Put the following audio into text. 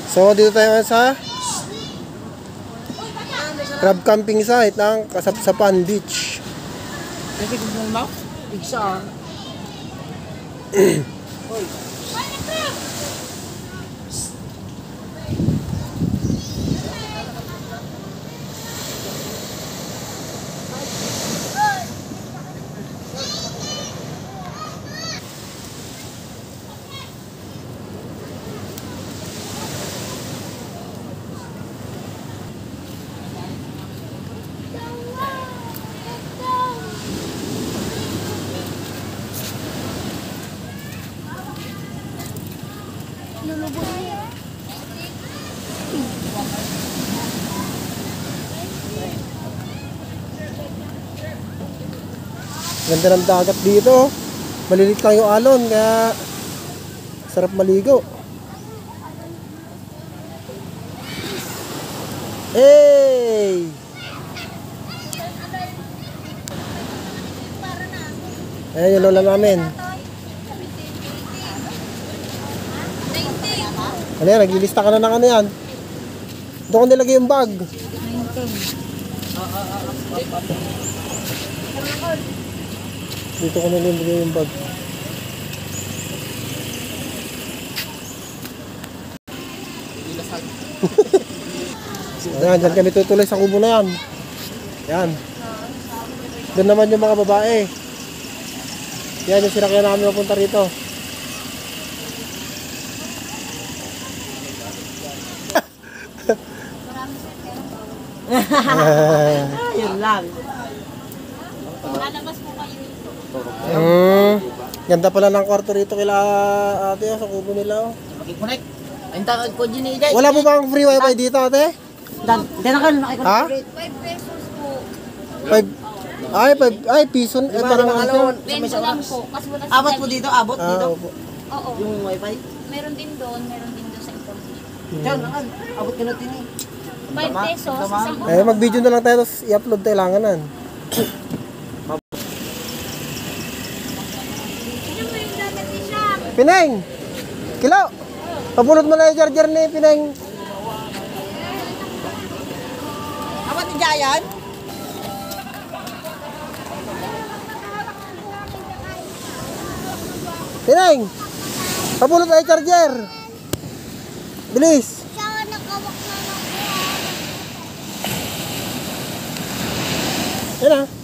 So dito tayo sa crab camping site ng Kasapsapan Beach. Kasi kung mo, isa. Ganda ng dagat dito. Malilit lang yung alon, kaya sarap maligo. Hey! Ayan yung lola namin. Ano yan? Naglilista ka na ng ano yan? Doon ko nilagay yung bag. Dito ko nilagay yung bag. Ayan, dyan kami tutuloy sa kubo na yan. Yan. Doon naman yung mga babae. Yan yung sinakyan namin mapunta rito. Yun lang. Lalabas po kayo ito. Ganda pala ng kwarto rito kila ate sa kubo nila. Makikunik. Ang tawag ko din ni Ijay. Wala po bang free wifi dito ate? Danakan, makikunik. Ha? 5 pesos po. 5 ay piso parang ano. Bento lang po. Kasi wala sa Abot po dito, abot dito. Opo. Oo. Yung wifi. Meron din doon sa information. Diyan, nakan. Abot ka natin eh. 5 pesos, isang Eh mag-video na lang tayo tapos i-upload tayo langanan. Pineng! Kilo! Pabulot mo na yung charger ni Pineng. Abot ni Jayan? Pineng! Pabulot na yung charger. Bilis! Yan na.